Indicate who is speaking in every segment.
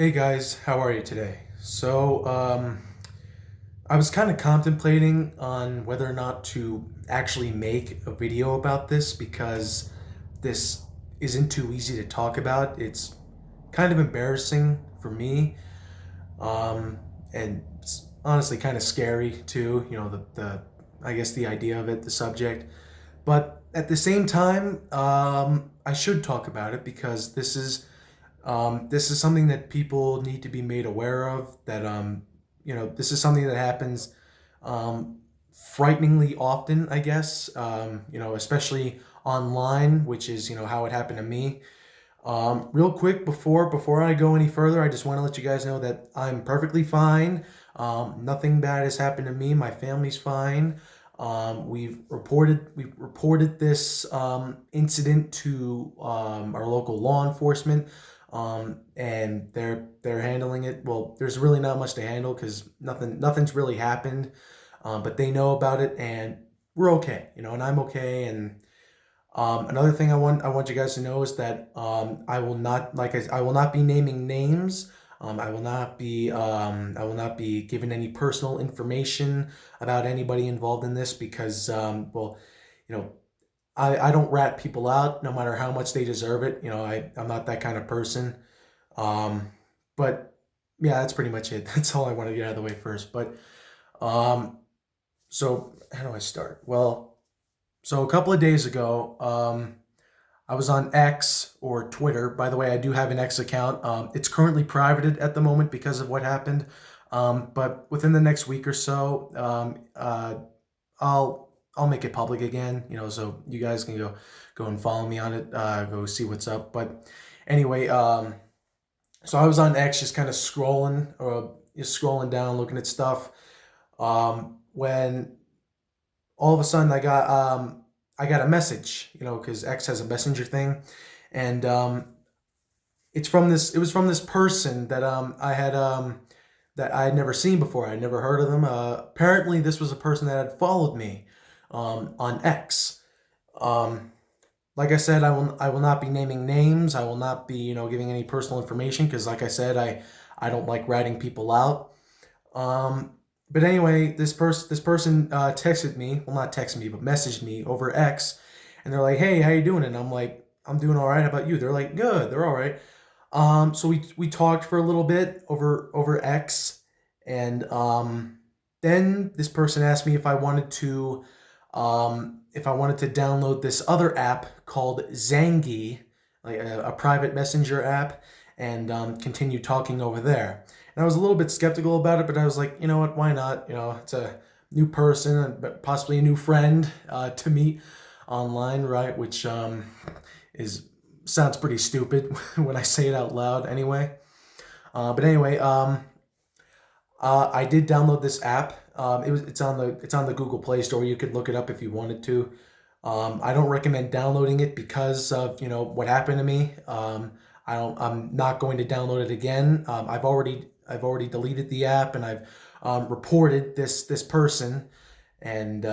Speaker 1: Hey guys, how are you today? I was kind of contemplating on whether or not to actually make a video about this because this isn't too easy to talk about. It's kind of embarrassing for me, and it's honestly kind of scary too. The I guess the idea of it, the subject. But at the same time, I should talk about it because this is something that people need to be made aware of. This is something that happens um, frighteningly often, I guess. Especially online, which is how it happened to me. Real quick before I go any further, I just want to let you guys know that I'm perfectly fine. Nothing bad has happened to me. My family's fine. We've reported this incident to our local law enforcement, and they're handling it. Well, there's really not much to handle because nothing's really happened, but they know about it, and we're okay. And I'm okay. And another thing I want you guys to know is that I will not I will not be naming names. I will not be giving any personal information about anybody involved in this because you know I don't rat people out no matter how much they deserve it. I'm not that kind of person. Um, but yeah, that's pretty much it. That's all I want to get out of the way first. But um, so how do I start? Well, so a couple of days ago, I was on X or Twitter. By the way, I do have an X account. It's currently privated at the moment because of what happened. But within the next week or so, I'll make it public again. So you guys can go and follow me on it. Go see what's up. But anyway, so I was on X just kind of scrolling or just scrolling down, looking at stuff. When all of a sudden I got a message, because X has a messenger thing, and it was from this person that I had never seen before. I had never heard of them. Apparently, this was a person that had followed me on X. Um, like I said, I will not be naming names. I will not be giving any personal information because, like I said, I don't like ratting people out. Um, but anyway, this person texted me. Well, not texted me, but messaged me over X, and they're like, "Hey, how you doing?" And I'm like, "I'm doing all right. How about you?" They're like, "Good." They're all right. So we talked for a little bit over X, and then this person asked me if I wanted to download this other app called Zangi, like a private messenger app, and continue talking over there. And I was a little bit skeptical about it, but I was like, you know what, why not? It's a new person, but possibly a new friend to meet online, right? Which is sounds pretty stupid when I say it out loud, anyway. But anyway, I did download this app. It's on the Google Play Store. You could look it up if you wanted to. I don't recommend downloading it because of what happened to me. I'm not going to download it again. I've already deleted the app, and I've reported this person. And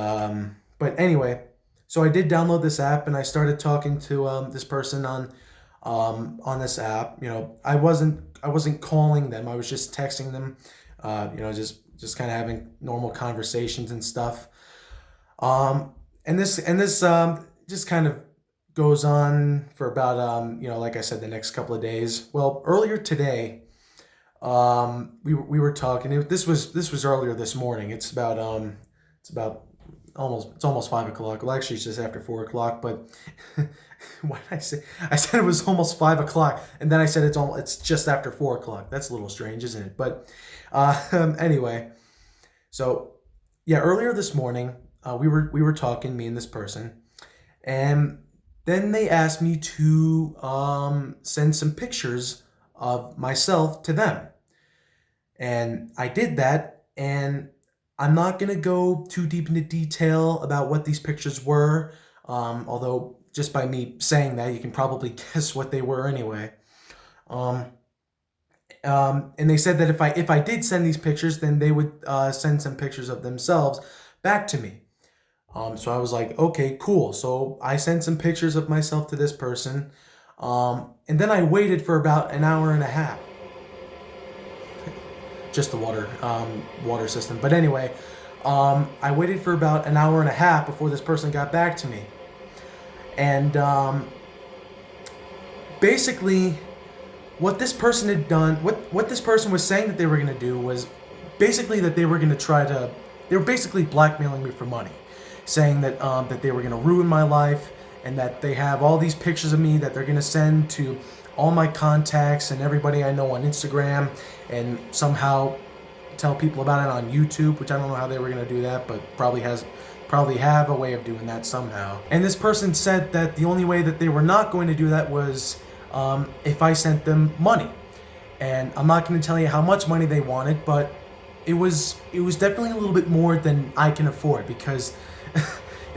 Speaker 1: but anyway, so I did download this app, and I started talking to this person on this app. I wasn't calling them. I was just texting them. Just kind of having normal conversations and stuff. And this just kind of goes on for about like I said, the next couple of days. Well, earlier today, we were talking. This was earlier this morning. It's about almost 5 o'clock. Well, actually, it's just after 4 o'clock. But what did I say? I said it was almost 5 o'clock, and then I said it's just after 4 o'clock. That's a little strange, isn't it? But anyway, so yeah, earlier this morning, we were talking, me and this person, and then they asked me to send some pictures of myself to them, and I did that. And I'm not gonna go too deep into detail about what these pictures were, although just by me saying that, you can probably guess what they were anyway. Um, and they said that if I did send these pictures, then they would send some pictures of themselves back to me. So I was like, okay, cool. So I sent some pictures of myself to this person, and then I waited for about an hour and a half. just the water system. But anyway, I waited for about an hour and a half before this person got back to me, and basically, what this person had done, what this person was saying that they were going to do was basically that they were going to they were basically blackmailing me for money, saying that that they were going to ruin my life, and that they have all these pictures of me that they're going to send to all my contacts and everybody I know on Instagram, and somehow tell people about it on YouTube, which I don't know how they were going to do that, but probably have a way of doing that somehow. And this person said that the only way that they were not going to do that was if I sent them money. And I'm not going to tell you how much money they wanted, but it was definitely a little bit more than I can afford, because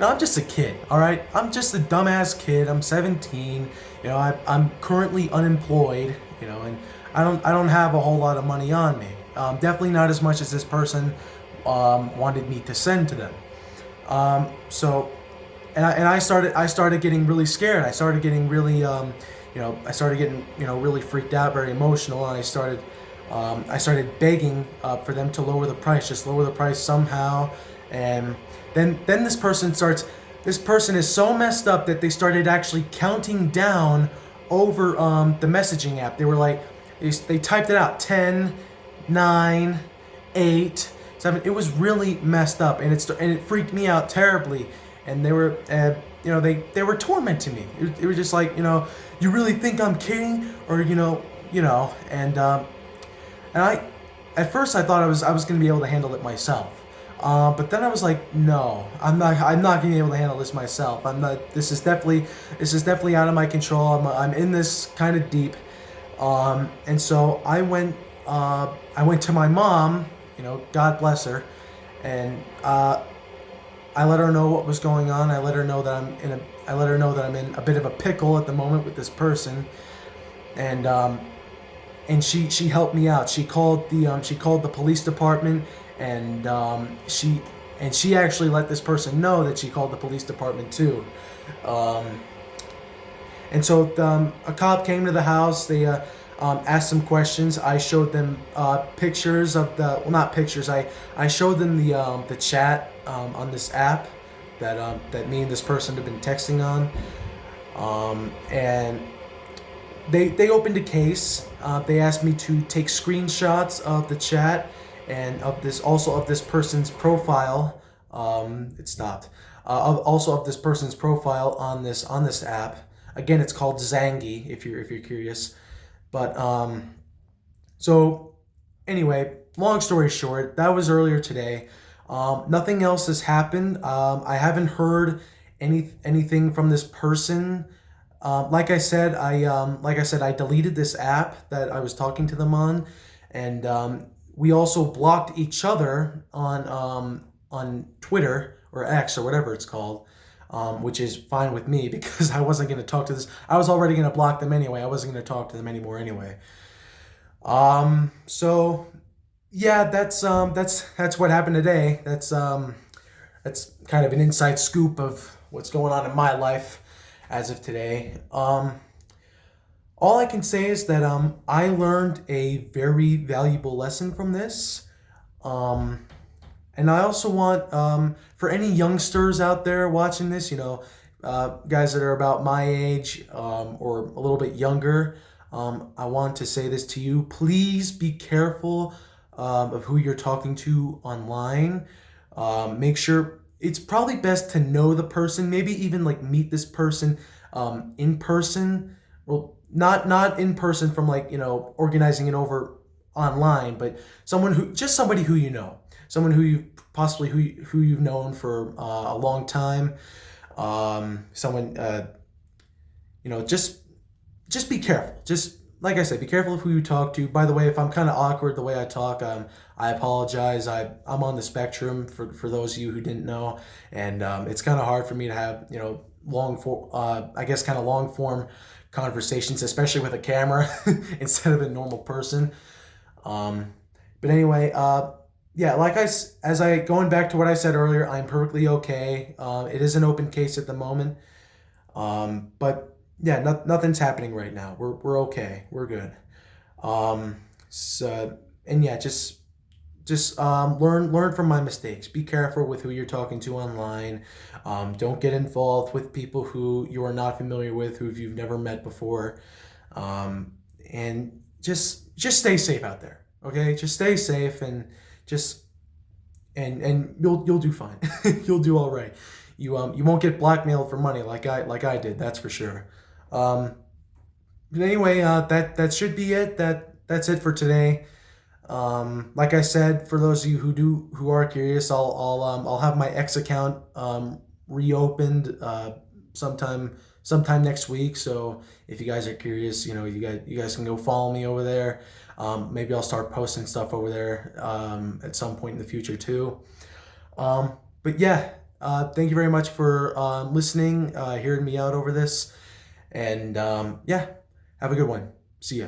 Speaker 1: I'm just a kid, all right? I'm just a dumbass kid. I'm 17. I'm currently unemployed, and I don't have a whole lot of money on me. Definitely not as much as this person wanted me to send to them. So, and I started getting really scared. I started getting really really freaked out, very emotional, and I started begging for them to lower the price, just lower the price somehow. And then this person is so messed up that they started actually counting down over the messaging app. They were like, they typed it out, 10, 9, 8, 7. It was really messed up, and it freaked me out terribly. And they were they were tormenting me. It was just like, you really think I'm kidding, or and I, at first I thought I was going to be able to handle it myself. But then I was like, no, I'm not going to be able to handle this myself. This is definitely out of my control. I'm in this kind of deep. And so I went to my mom, God bless her, and I let her know what was going on. I let her know that I'm in a bit of a pickle at the moment with this person, and she helped me out. She called the police department, and she actually let this person know that she called the police department too. And so a cop came to the house. They asked some questions. I showed them pictures of not pictures. I showed them the chat on this app that me and this person have been texting on, and they opened a case. They asked me to take screenshots of the chat and of this person's profile. It stopped. Also of this person's profile on this app. Again, it's called Zangi, if you're curious. But so anyway, long story short, that was earlier today. Nothing else has happened. I haven't heard anything from this person. Like I said, I deleted this app that I was talking to them on, and we also blocked each other on Twitter or X or whatever it's called, which is fine with me because I wasn't going to talk to this. I was already going to block them anyway. I wasn't going to talk to them anymore anyway. So yeah, that's what happened today. That's kind of an inside scoop of what's going on in my life as of today. All I can say is that I learned a very valuable lesson from this. And I also want, for any youngsters out there watching this, guys that are about my age or a little bit younger, I want to say this to you. Please be careful of who you're talking to online. Make sure, it's probably best to know the person, maybe even like meet this person in person. Well, not in person from organizing it over online, but somebody who you know. Someone who you've known for a long time. Someone, just be careful. Just like I said, be careful of who you talk to. By the way, if I'm kind of awkward the way I talk, I apologize. I'm on the spectrum for those of you who didn't know, and it's kind of hard for me to have long form conversations, especially with a camera instead of a normal person. But anyway, yeah, going back to what I said earlier, I'm perfectly okay. It is an open case at the moment. But yeah, nothing's happening right now. We're okay. We're good. And yeah, just just learn from my mistakes. Be careful with who you're talking to online. Don't get involved with people who you are not familiar with, who you've never met before. And just stay safe out there. Okay, just stay safe just and you'll do fine. You'll do all right. You won't get blackmailed for money like I did. That's for sure. Um, but anyway, that should be it. That's it for today. Like I said, for those of you who are curious, I'll have my X account reopened sometime next week. So if you guys are curious, you guys can go follow me over there. Maybe I'll start posting stuff over there at some point in the future too. But yeah, thank you very much for listening, hearing me out over this, and yeah, have a good one. See ya.